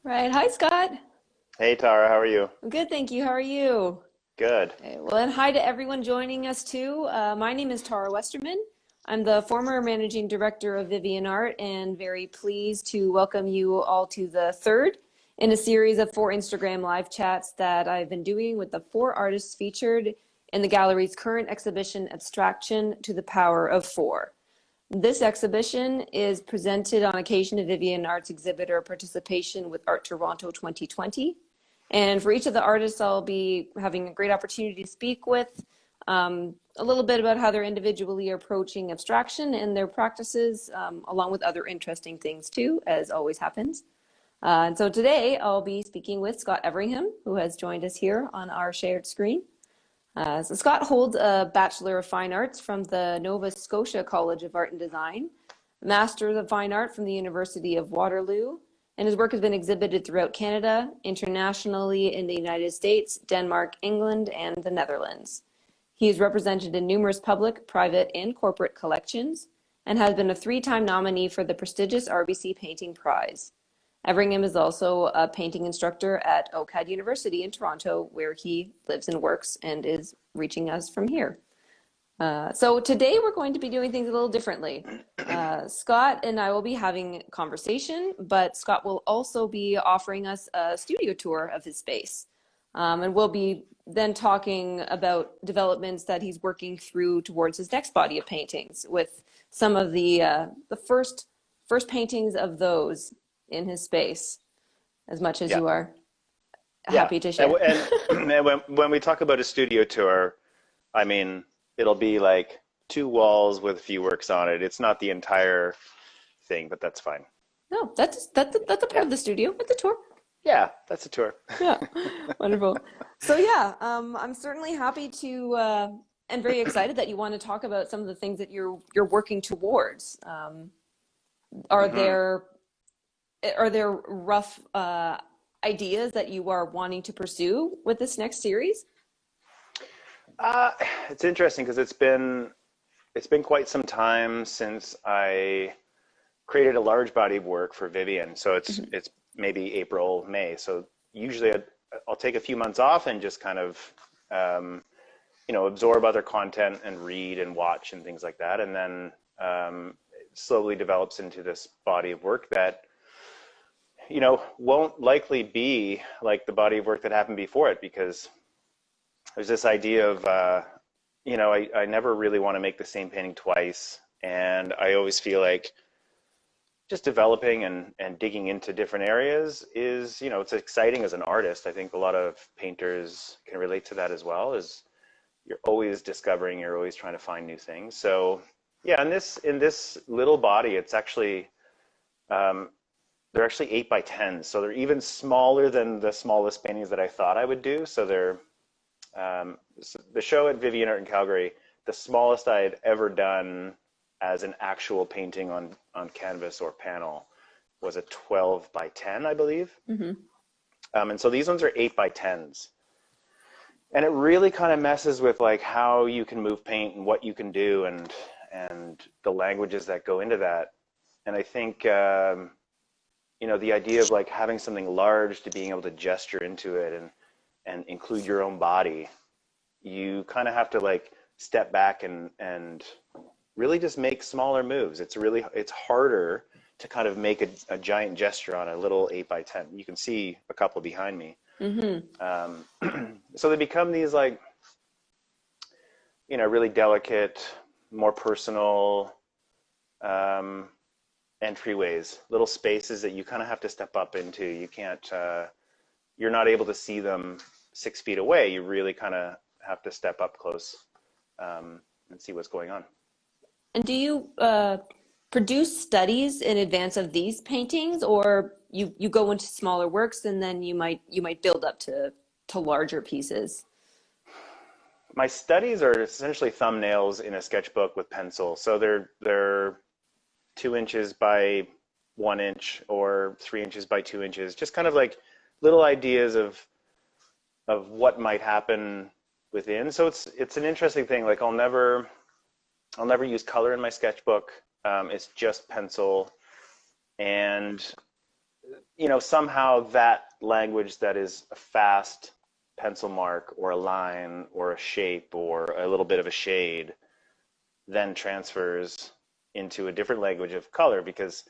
Right. Hi, Scott. Hey Tara, how are you? I'm good, thank you. How are you? Good. Okay, well, and hi to everyone joining us too. My name is Tara Westerman. I'm the former managing director of Vivian Art and very pleased to welcome you all to the third in a series of four Instagram live chats that I've been doing with the four artists featured in the gallery's current exhibition, Abstraction to the Power of Four. This exhibition is presented on occasion of Vivian Art's exhibitor participation with Art Toronto 2020. And for each of the artists, I'll be having a great opportunity to speak with a little bit about how they're individually approaching abstraction and their practices, along with other interesting things too, as always happens. And so today I'll be speaking with Scott Everingham, who has joined us here on our shared screen. So Scott holds a Bachelor of Fine Arts from the Nova Scotia College of Art and Design, Master of Fine Art from the University of Waterloo, and his work has been exhibited throughout Canada, internationally in the United States, Denmark, England, and the Netherlands. He is represented in numerous public, private, and corporate collections, and has been a three-time nominee for the prestigious RBC Painting Prize. Everingham is also a painting instructor at OCAD University in Toronto, where he lives and works and is reaching us from here. So today we're going to be doing things a little differently. Scott and I will be having conversation, but Scott will also be offering us a studio tour of his space. And we'll be then talking about developments that he's working through towards his next body of paintings with some of the first paintings of those in his space, as much as Yeah, you are yeah. happy to And share. and when we talk about a studio tour, I mean it'll be like two walls with a few works on it. It's not the entire thing, but that's fine. No, that's a part Yeah, of the studio. It's a tour. yeah, that's a tour. Yeah, wonderful. So yeah, I'm certainly happy to and very excited that you want to talk about some of the things that you're working towards. Are hmm there are there rough ideas that you are wanting to pursue with this next series? Uh, it's interesting because it's been quite some time since I created a large body of work for Vivian. So Mhm. it's maybe April, May. So usually I'll take a few months off and just kind of um, absorb other content and read and watch and things like that. And then it slowly develops into this body of work that, won't likely be like the body of work that happened before it because there's this idea of, I never really want to make the same painting twice. And I always feel like just developing and digging into different areas is, it's exciting as an artist. I think a lot of painters can relate to that as well, is you're always discovering, you're always trying to find new things. So yeah, in this little body, it's actually um, they're actually 8 by 10s, so they're even smaller than the smallest paintings that I thought I would do. So they're the show at Vivian Art in Calgary, the smallest I had ever done as an actual painting on canvas or panel was a 12 by 10, I believe. Mhm. And so these ones are 8 by 10s. And it really kind of messes with like how you can move paint and what you can do and the languages that go into that. And I think the idea of like having something large to being able to gesture into it and include your own body, you kind of have to like step back and really just make smaller moves. It's harder to kind of make a giant gesture on a little 8 by 10. You can see a couple behind me. Mhm. Um, so they become these like, really delicate, more personal um, entryways, little spaces that you kind of have to step up into. You can't, you're not able to see them 6 feet away. You really kind of have to step up close and see what's going on. And do you produce studies in advance of these paintings, or you go into smaller works and then you might build up to larger pieces? My studies are essentially thumbnails in a sketchbook with pencil. So they're 2 inches by 1 inch or 3 inches by 2 inches, just kind of like little ideas of what might happen within. So it's an interesting thing. Like I'll never use color in my sketchbook. It's just pencil, and somehow that language that is a fast pencil mark or a line or a shape or a little bit of a shade then transfers into a different language of color, because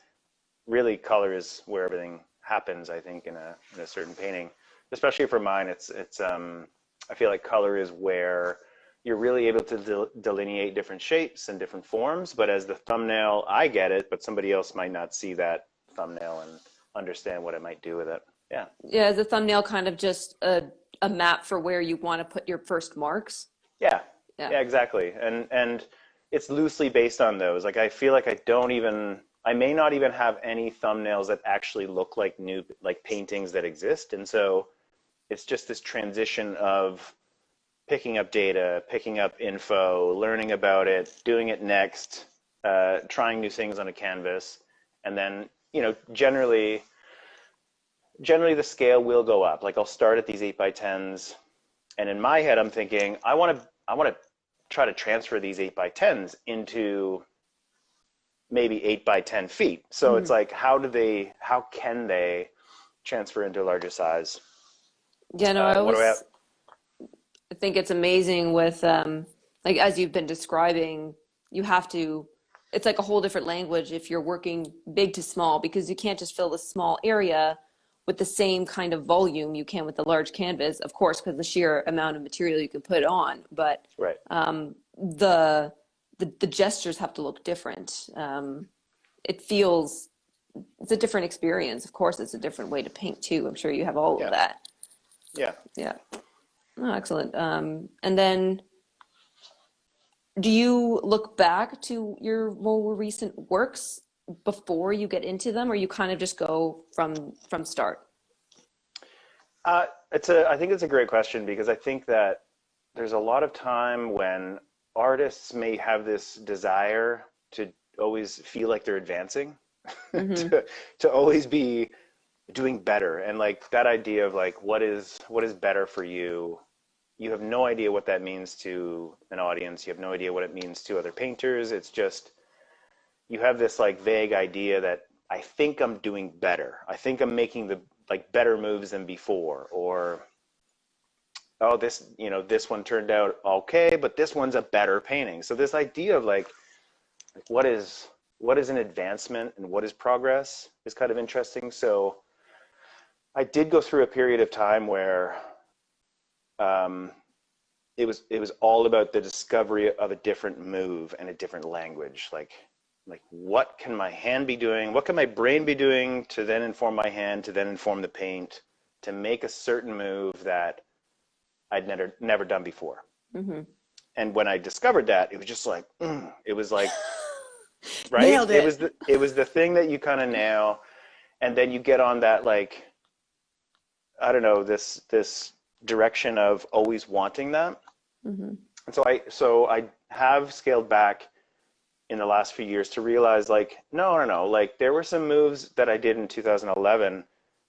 really color is where everything happens, I think, in a certain painting. Especially for mine, I feel like color is where you're really able to delineate different shapes and different forms. But as the thumbnail, I get it, but somebody else might not see that thumbnail and understand what it might do with it. Yeah. Yeah, is a thumbnail kind of just a map for where you want to put your first marks? Yeah. Yeah. Yeah, exactly. And it's loosely based on those. Like I feel like I may not even have any thumbnails that actually look like like paintings that exist. And so it's just this transition of picking up data, picking up info, learning about it, doing it next, trying new things on a canvas, and then generally the scale will go up. Like I'll start at these 8x10s, and in my head I'm thinking I want to try to transfer these 8x10s into maybe 8x10 feet. So it's Mhm. like how can they transfer into a larger size? Yeah, no, I What do I have? always think it's amazing with like as you've been describing, you have to it's like a whole different language if you're working big to small, because you can't just fill the small area with the same kind of volume you can with the large canvas, of course, because the sheer amount of material you can put on. But Right. the, the gestures have to look different. It feels it's a different experience. Of course, it's a different way to paint too. I'm sure you have all of Yeah. that. Yeah. Yeah. Oh, excellent. And then do you look back to your more recent works before you get into them, or you kind of just go from start? I think it's a great question, because I think that there's a lot of time when artists may have this desire to always feel like they're advancing, Mm-hmm. to always be doing better. And like that idea of like what is better for you, you have no idea what that means to an audience. You have no idea what it means to other painters. It's just you have this like vague idea that I think I'm doing better. I think I'm making the like better moves than before, or oh, this one turned out okay, but this one's a better painting. So this idea of like what is what is an advancement and what is progress is kind of interesting. So I did go through a period of time where um, it was all about the discovery of a different move and a different language. Like what can my hand be doing? What can my brain be doing to then inform my hand, to then inform the paint, to make a certain move that I'd never done before. Mm-hmm. And when I discovered that, it was just like it was like, right? Nailed it. It was the thing that you kind of nail, and then you get on that like, I don't know, this direction of always wanting that. Mm-hmm. And so I have scaled back in the last few years to realize like no, like there were some moves that I did in 2011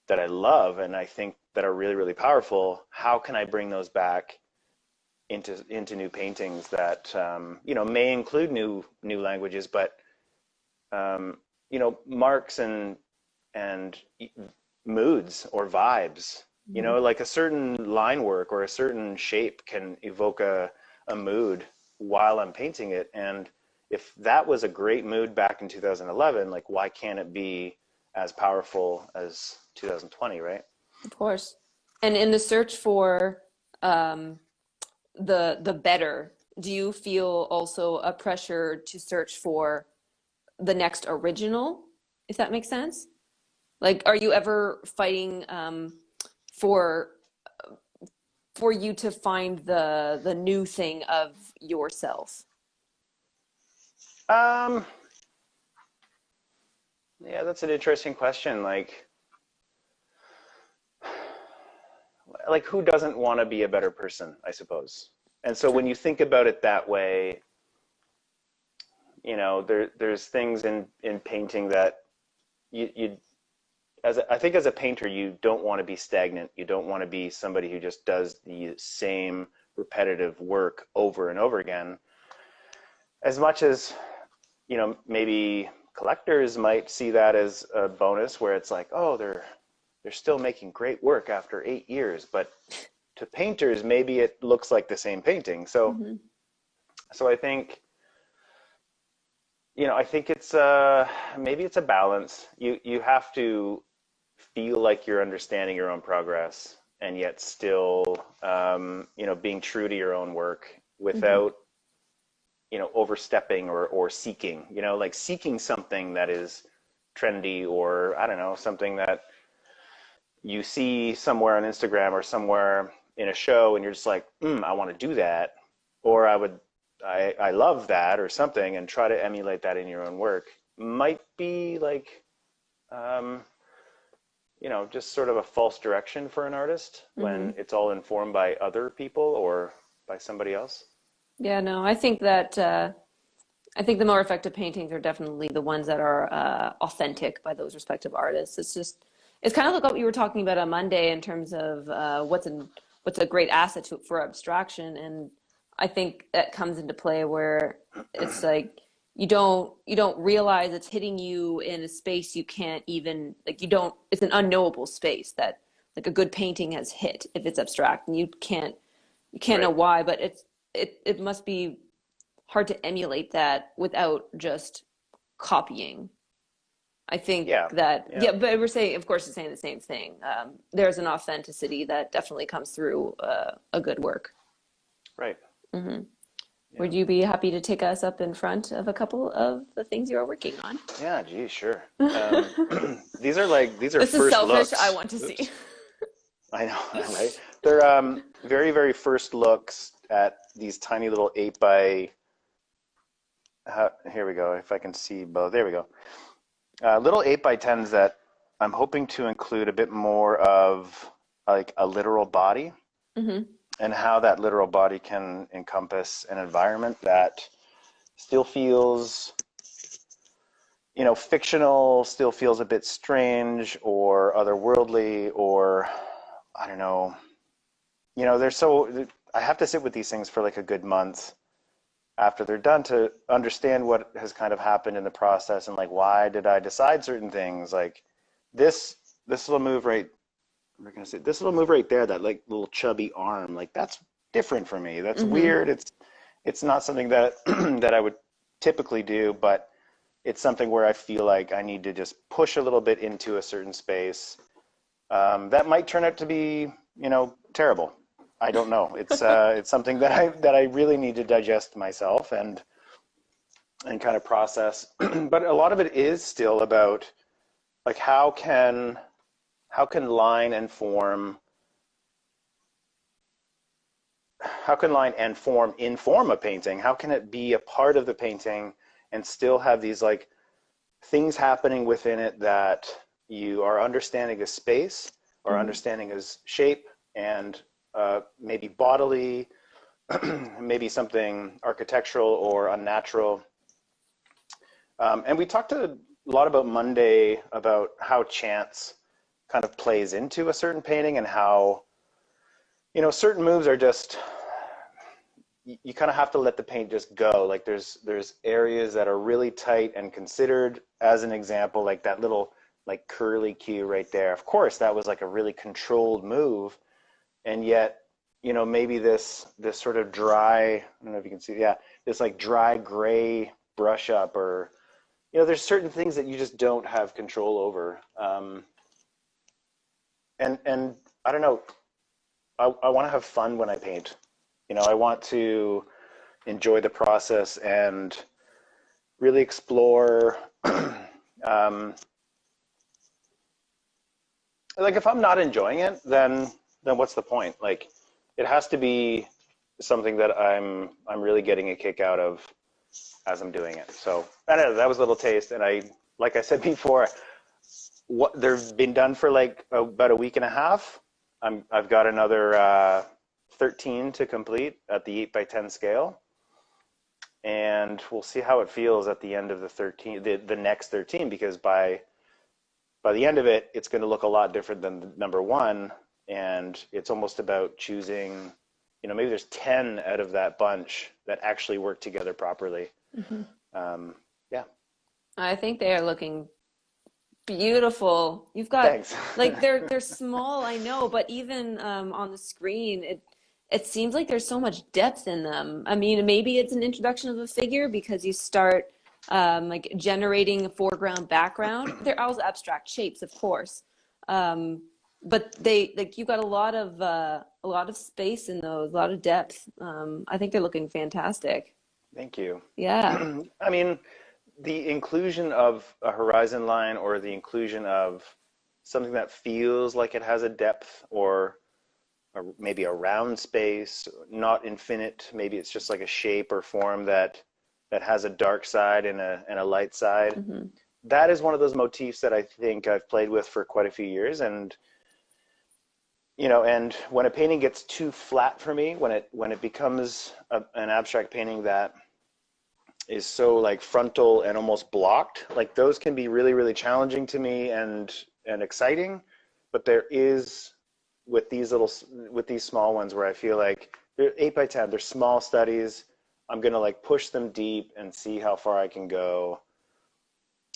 that I love and I think that are really really powerful. How can I bring those back into new paintings that may include new languages, but marks and moods or vibes. Mm-hmm. Like a certain line work or a certain shape can evoke a mood while I'm painting it. And if that was a great mood back in 2011, like why can't it be as powerful as 2020, right? Of course. And in the search for um, the better, do you feel also a pressure to search for the next original, if that makes sense? Like, are you ever fighting for for you to find the new thing of yourself? Um, yeah, that's an interesting question. Like who doesn't want to be a better person, I suppose. And so when True. you think about it that way, there's things in painting that you I think as a painter, you don't want to be stagnant. You don't want to be somebody who just does the same repetitive work over and over again. As much as, maybe collectors might see that as a bonus where it's like, oh, they're still making great work after 8 years, but to painters, maybe it looks like the same painting. So, Mm-hmm. so I think, I think it's maybe it's a balance. You have to feel like you're understanding your own progress and yet still, being true to your own work Mm-hmm. without, overstepping or seeking, like seeking something that is trendy, or I don't know, something that you see somewhere on Instagram or somewhere in a show and you're just like, I want to do that. Or I love that or something, and try to emulate that in your own work might be like, um, just sort of a false direction for an artist Mm-hmm. when it's all informed by other people or by somebody else. Yeah, no, I think the more effective paintings are definitely the ones that are authentic by those respective artists. It's kind of like what you were talking about on Monday in terms of what's a great asset for abstraction, and I think that comes into play where it's like you don't realize it's hitting you in a space you can't even like you don't. It's an unknowable space that like a good painting has hit if it's abstract, and you can't know Right. why, but it must be hard to emulate that without just copying. I think Yeah. that, Yeah. yeah, but we're saying, of course, it's saying the same thing. There's an authenticity that definitely comes through a good work. Right. Hmm. Yeah. Would you be happy to take us up in front of a couple of the things you are working on? Yeah. Gee, sure. Um, This these are is first selfish. I looks. want to see. Oops. I know, right? They're very, very first looks at these tiny little 8 by. Here we go. If I can see both, there we go. Little 8 by 10s that I'm hoping to include a bit more of like a literal body, Hmm. and how that literal body can encompass an environment that still feels, fictional, still feels a bit strange or otherworldly, or I don't know. I have to sit with these things for like a good month after they're done to understand what has kind of happened in the process, and like why did I decide certain things, like this this little move right we're gonna say this little move right there, that like little chubby arm, like that's different for me, that's Hmm. weird, it's not something that that I would typically do, but it's something where I feel like I need to just push a little bit into a certain space, that might turn out to be, terrible. I don't know. It's something that I really need to digest myself and kind of process. But a lot of it is still about like how can line and form how can line and form inform a painting? How can it be a part of the painting and still have these like things happening within it that you are understanding as space or Hmm. understanding as shape, and maybe bodily, maybe something architectural or unnatural. And we talked a lot about Monday about how chance kind of plays into a certain painting, and how, certain moves are just, you kind of have to let the paint just go. Like there's areas that are really tight and considered. As an example, like that little like curly cue right there. Of course, that was like a really controlled move, and yet, maybe this sort of dry. I don't know if you can see. Yeah, this like dry gray brush up, or there's certain things that you just don't have control over. And I don't know. I want to have fun when I paint. I want to enjoy the process and really explore. um, like if I'm not enjoying it, then what's the point? Like it has to be something that I'm really getting a kick out of as I'm doing it. So I don't know, that was a little taste, and like I said before, what they've been done for like about a week and a half. I've got another 13 to complete at the 8 by 10 scale, and we'll see how it feels at the end of the next 13, because by the end of it, it's going to look a lot different than the number one. And it's almost about choosing, maybe there's 10 out of that bunch that actually work together properly. Hmm. Um, yeah. I think they are looking Beautiful. You've got Thanks. like they're small, I know, but even on the screen, it seems like there's so much depth in them. I mean, maybe it's an introduction of a figure because you start like generating a foreground, background. They're all abstract shapes, of course, um, but they like you've got a lot of space in those, a lot of depth. I think they're looking fantastic. Thank you. Yeah. I mean, the inclusion of a horizon line or the inclusion of something that feels like it has a depth or maybe a round space, not infinite, maybe it's just like a shape or form that has a dark side and a light side. Hmm. That is one of those motifs that I think I've played with for quite a few years. And and when a painting gets too flat for me, when it becomes an abstract painting that is so like frontal and almost blocked, like those can be really, really challenging to me and exciting. But there is with these small ones where I feel like they're 8 by 10, they're small studies. I'm gonna like push them deep and see how far I can go.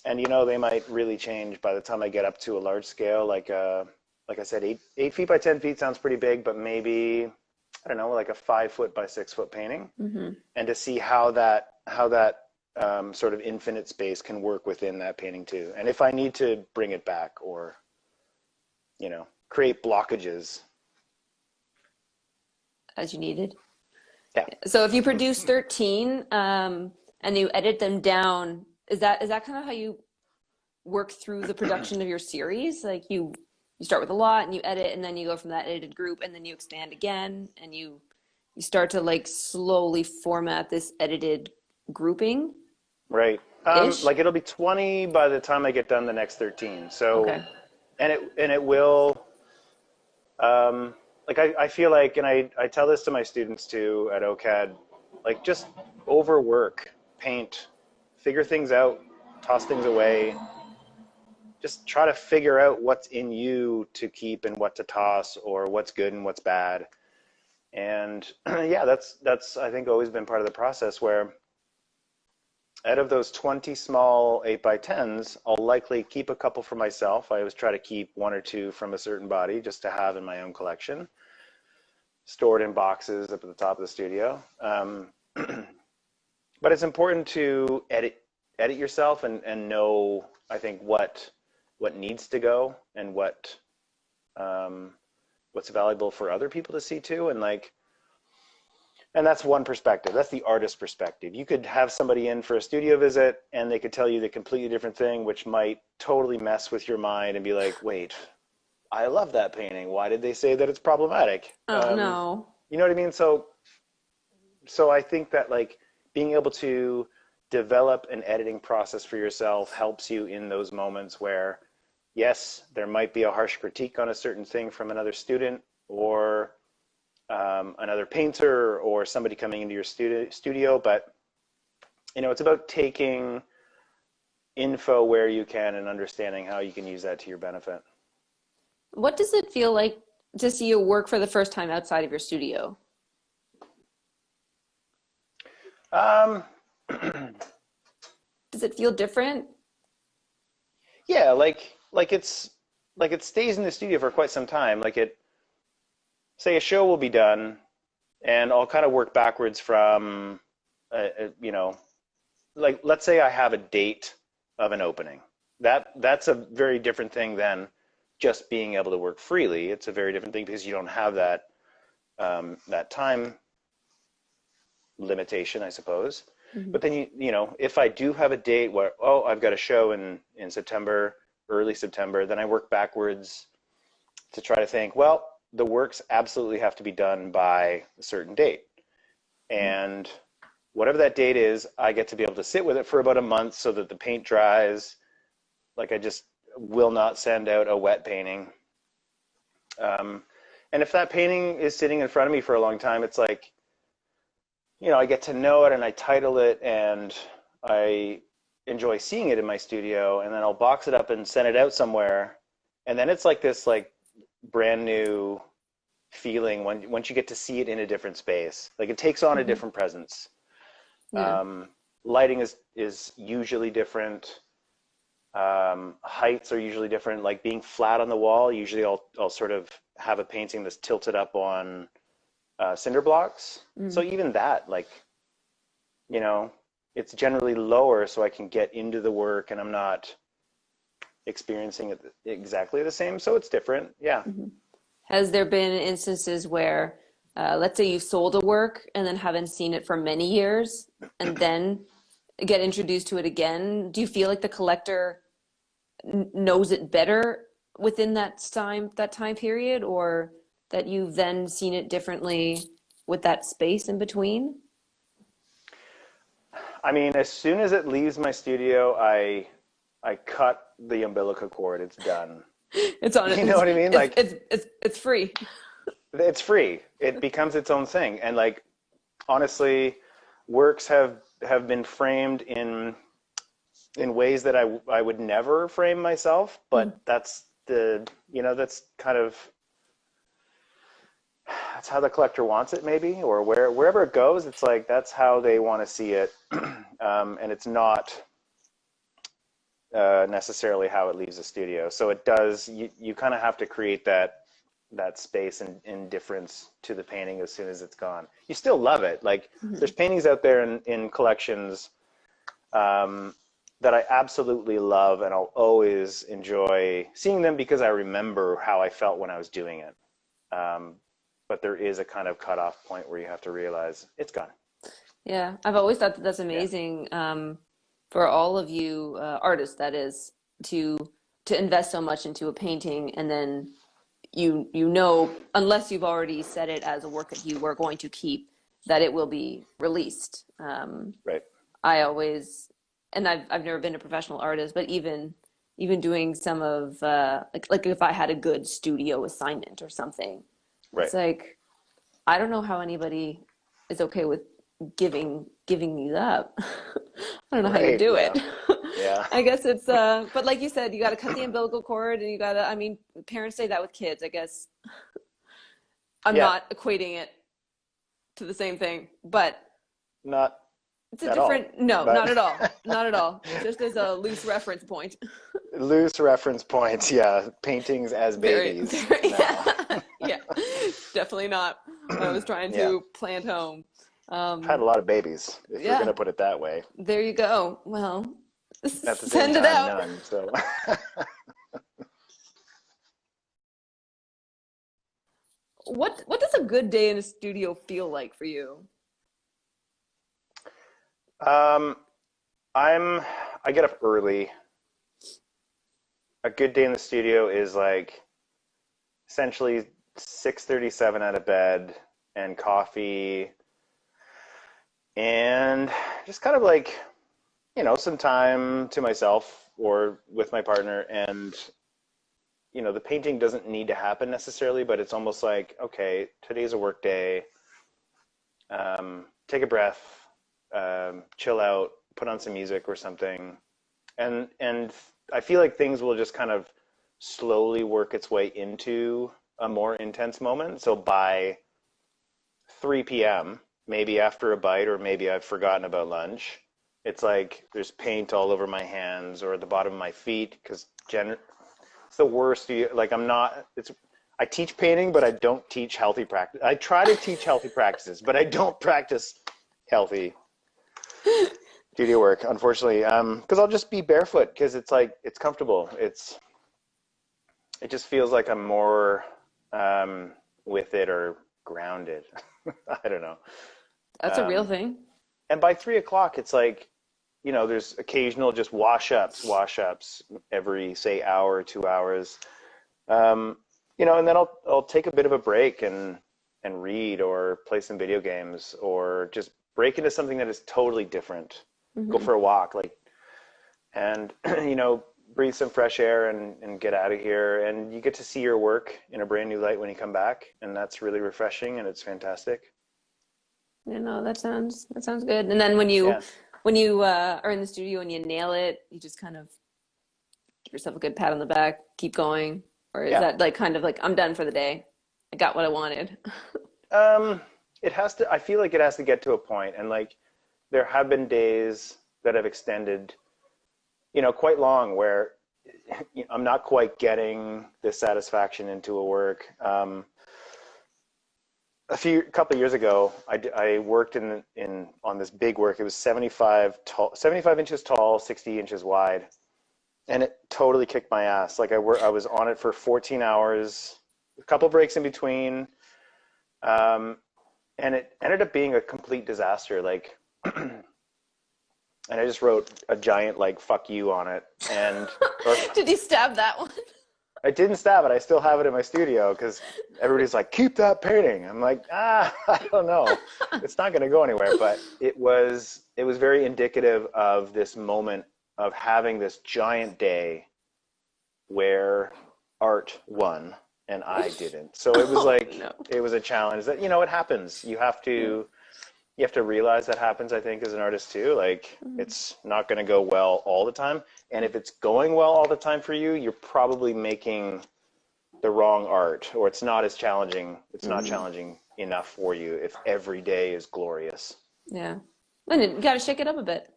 And they might really change by the time I get up to a large scale. Like I said, 8 feet by 10 feet sounds pretty big, but maybe I don't know, like a 5 foot by 6 foot painting, Hmm. and to see how that sort of infinite space can work within that painting too. And if I need to bring it back or create blockages. As you needed. Yeah. So if you produce 13 and you edit them down, is that kind of how you work through the production of your series? Like you start with a lot and you edit and then you go from that edited group and then you expand again and you start to like slowly format this edited grouping Right. ish. Like it'll be 20 by the time I get done the next 13. So, Okay. and it will, like I feel like, and I tell this to my students too at OCAD, like just overwork, paint, figure things out, toss things away, just try to figure out what's in you to keep and what to toss or what's good and what's bad. And yeah, that's I think always been part of the process where out of those 20 small 8 by 10s, I'll likely keep a couple for myself. I always try to keep one or two from a certain body just to have in my own collection, stored in boxes up at the top of the studio. But it's important to edit yourself and know, I think, what needs to go and um, what's valuable for other people to see too. And that's one perspective. That's the artist perspective. You could have somebody in for a studio visit and they could tell you the completely different thing, which might totally mess with your mind and be like, wait, I love that painting. Why did they say that it's problematic? Oh no. You know what I mean? So I think that like being able to develop an editing process for yourself helps you in those moments where, yes, there might be a harsh critique on a certain thing from another student or another painter or somebody coming into your studio, but it's about taking info where you can and understanding how you can use that to your benefit. What does it feel like to see you work for the first time outside of your studio? Um, Does it feel different? yeah, like it's like it stays in the studio for quite some time. Like it, say a show will be done, and I'll kind of work backwards from, like let's say I have a date of an opening. That's a very different thing than just being able to work freely. It's a very different thing because you don't have that time limitation, I suppose. Mhm. But then if I do have a date where I've got a show in September, early September, then I work backwards to try to think, well, the works absolutely have to be done by a certain date. And whatever that date is, I get to be able to sit with it for about a month so that the paint dries. Like I just will not send out a wet painting. Um, and if that painting is sitting in front of me for a long time, it's like, I get to know it and I title it and I enjoy seeing it in my studio, and then I'll box it up and send it out somewhere. And then it's like this like brand new feeling once you get to see it in a different space. Like it takes on a Mhm. different presence. Yeah. Um, Lighting is usually different. Heights are usually different. Like being flat on the wall, usually I'll sort of have a painting that's tilted up on cinder blocks. So Mm. even that, like, you know, it's generally lower so I can get into the work and I'm not experiencing it exactly the same. So it's different. Yeah. Mhm. Has there been instances where, let's say you sold a work and then haven't seen it for many years and then get introduced to it again? Do you feel like the collector knows it better within that time period, or that you've then seen it differently with that space in between? I mean, as soon as it leaves my studio, I cut the umbilical cord. It's done. It's on it. You know what I mean? Like It's free. it's free. It becomes its own thing. And like honestly, works have been framed in ways that I would never frame myself, Mm. but that's the, you know, that's kind of that's how the collector wants it maybe, or wherever it goes, it's like that's how they want to see it. And it's not necessarily how it leaves the studio. So it does, you kind of have to create that space and indifference to the painting as soon as it's gone. You still love it. Like Mhm. there's paintings out there in collections that I absolutely love, and I'll always enjoy seeing them because I remember how I felt when I was doing it. But there is a kind of cutoff point where you have to realize it's gone. Yeah, I've always thought that that's Yeah. amazing, for all of you artists, that is, to to invest so much into a painting and then you know, unless you've already set it as a work that you were going to keep, that it will be released. Right. I always, and I've never been a professional artist, but even doing some of like if I had a good studio assignment or something, Right. it's like I don't know how anybody is okay with giving these up. I don't know how you Right. do Yeah. it. Yeah. I guess it's but like you said, you got to cut the umbilical cord and you got to, I mean, parents say that with kids. I guess I'm Yeah. not equating it to the same thing, but Not it's a at all. different, no, But not at all. Not at all. Just as a loose reference point. loose reference points. Yeah. Paintings as Very, babies. very, No. yeah, definitely not what I was trying Yeah. to plant home. I've had Um, a lot of babies, if we're yeah, gonna put it that way. there you go. Well, At the same send it time, out. none. So, What does a good day in a studio feel like for you? um, I'm I get up early. A good day in the studio is like essentially 6:37 out of bed and coffee and just kind of like, you know, some time to myself or with my partner. And you know, the painting doesn't need to happen necessarily, but it's almost like, okay, today's a work day. Take a breath, chill out, put on some music or something, and I feel like things will just kind of slowly work its way into a more intense moment. So by 3 p.m., maybe after a bite, or maybe I've forgotten about lunch, it's like there's paint all over my hands or at the bottom of my feet because it's the worst. Like I'm not. It's I teach painting, but I don't teach healthy practice. I try to teach healthy practices, but I don't practice healthy studio work, unfortunately. Because I'll just be barefoot because it's like it's comfortable. It just feels like I'm more with it or grounded. I don't know. That's a real Um, thing. and by 3 o'clock, it's like, you know, there's occasional just wash ups every say hour or 2 hours. Um, you know, and then I'll take a bit of a break and read or play some video games or just break into something that is totally different. Go Hmm. for a walk, like, and you know, breathe some fresh air and get out of here. And you get to see your work in a brand new light when you come back, and that's really refreshing and it's fantastic. You know, that sounds good. And then Yeah, when you are in the studio and you nail it, you just kind of give yourself a good pat on the back, keep going, or is yeah. that like kind of like I'm done for the day? I got what I wanted. Um, it has to. I feel like it has to get to a point, and like there have been days that have extended. quite long where I'm not quite getting the satisfaction into a work. Couple of years ago, I worked on this big work. It was 75 inches tall, 60 inches wide, and it totally kicked my ass. Like I was on it for 14 hours, a couple breaks in between, and it ended up being a complete disaster. Like, and I just wrote a giant like "fuck you" on it, or Did you stab that one? I didn't stab it. I still have it in my studio because everybody's like, keep that painting. I'm like, I don't know. It's not going to go anywhere. But it was very indicative of this moment of having this giant day where art won and I didn't. So it was It was a challenge that, it happens. You have to realize that happens, I think, as an artist too. Like, it's not going to go well all the time. And if it's going well all the time for you, you're probably making the wrong art, or it's not as challenging. It's not challenging enough for you if every day is glorious. Yeah. And you got to shake it up a bit.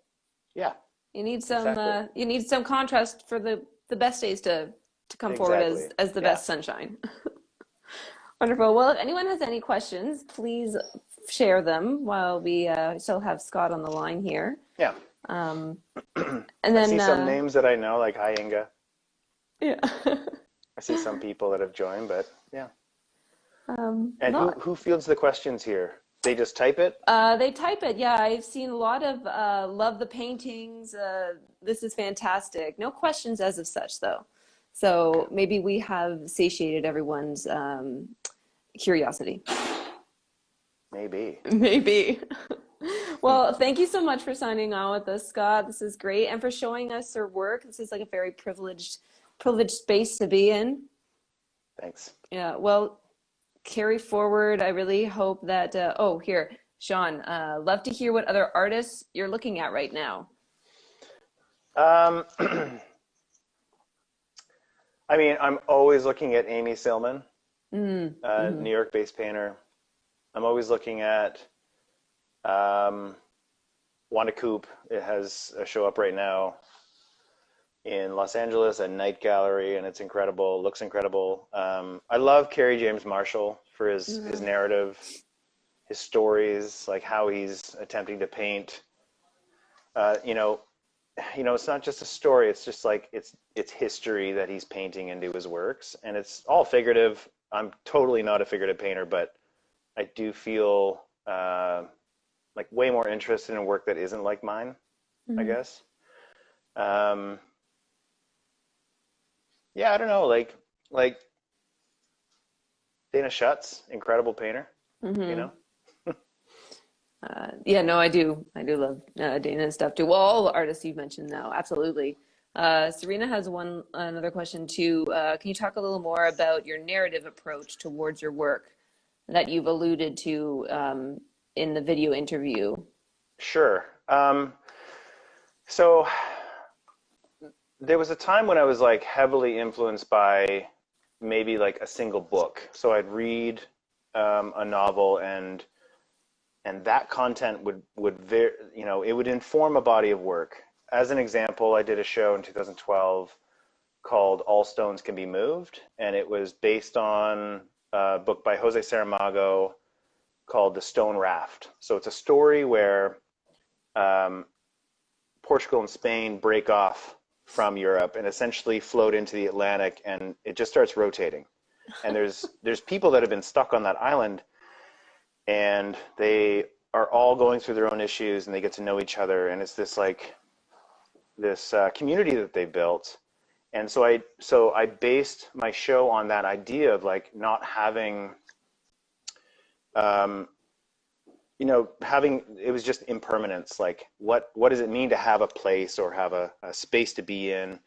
Yeah. You need some Exactly. you need some contrast for the best days to come forward as the best sunshine. Wonderful. Well, if anyone has any questions, please share them while we still have Scott on the line here. Yeah. And I then see some names that I know, like hi Inga. yeah. I see some people that have joined, but yeah. And No, who fields the questions here? They just type it? they type it. Yeah, I've seen a lot of love the paintings. This is fantastic. No questions as of such, though. So maybe we have satiated everyone's curiosity. Maybe. Maybe. Well, thank you so much for signing on with us, Scott. This is great, and for showing us your work. This is like a very privileged space to be in. Thanks. Yeah. Well, carry forward. I really hope that. Oh, here, Sean. Love to hear what other artists you're looking at right now. Um, I mean, I'm always looking at Amy Sillman, New York-based painter. I'm always looking at Wanda Coop. It has a show up right now in Los Angeles at Night Gallery, and it's incredible. Looks incredible. I love Kerry James Marshall for his narrative, his stories, like how he's attempting to paint. It's not just a story. It's just like it's history that he's painting into his works, and it's all figurative. I'm totally not a figurative painter, but I do feel like way more interested in work that isn't like mine, I guess. Yeah, I don't know, like Dana Schutz, incredible painter, you know? Yeah, no, I do. I do love Dana and stuff too. Well, all the artists you've mentioned now, absolutely. Serena has another question too. Can you talk a little more about your narrative approach towards your work that you've alluded to in the video interview? Sure. So there was a time when I was like heavily influenced by maybe like a single book. So I'd read a novel and that content it would inform a body of work. As an example, I did a show in 2012 called All Stones Can Be Moved, and it was based on a book by Jose Saramago called The Stone Raft. So it's a story where Portugal and Spain break off from Europe and essentially float into the Atlantic, and it just starts rotating. And there's people that have been stuck on that island, and they are all going through their own issues, and they get to know each other, and it's this community that they built. And so I based my show on that idea of like not having it was just impermanence. Like what does it mean to have a place or have a space to be in?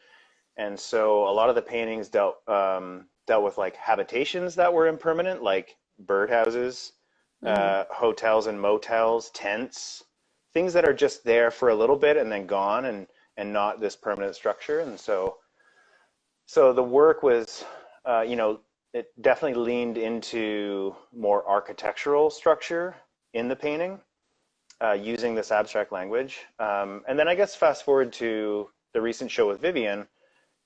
And so a lot of the paintings dealt with like habitations that were impermanent, like birdhouses, hotels and motels, tents, things that are just there for a little bit and then gone, and not this permanent structure. And so the work was, it definitely leaned into more architectural structure in the painting, using this abstract language. And then I guess fast forward to the recent show with Vivian,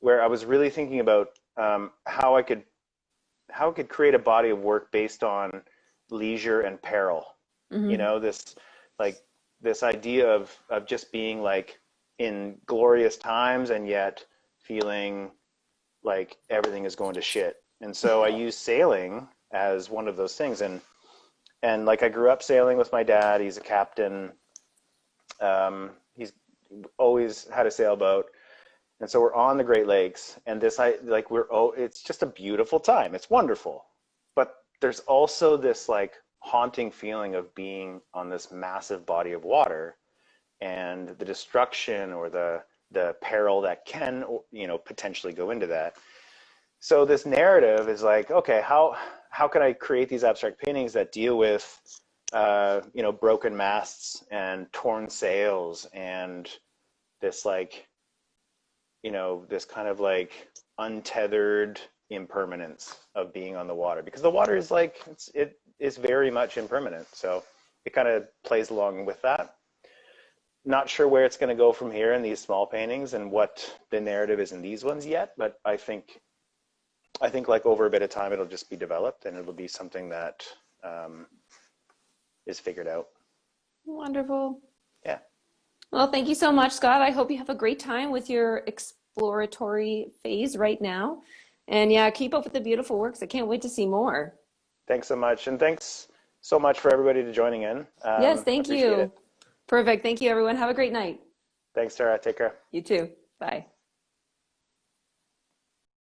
where I was really thinking about how I could create a body of work based on leisure and peril. You Hmm. know, like this idea of just being like in glorious times and yet feeling like everything is going to shit. And so I use sailing as one of those things. And like I grew up sailing with my dad. He's a captain. He's always had a sailboat. And so we're on the Great Lakes, and it's just a beautiful time. It's wonderful. But there's also this like haunting feeling of being on this massive body of water and the destruction or the peril that can, potentially go into that. So this narrative is like, okay, how can I create these abstract paintings that deal with broken masts and torn sails and this like, this kind of like untethered impermanence of being on the water, because the water is like it is very much impermanent. So it kind of plays along with that. Not sure where it's going to go from here in these small paintings and what the narrative is in these ones yet, but I think like over a bit of time it'll just be developed and it'll be something that is figured out. Wonderful. Yeah. Well, thank you so much, Scott. I hope you have a great time with your exploratory phase right now. And yeah, keep up with the beautiful works. I can't wait to see more. Thanks so much, and thanks so much for everybody to joining in. Yes, thank Appreciate you. it. Perfect. Thank you, everyone. Have a great night. Thanks, Tara. Take care. You too. Bye.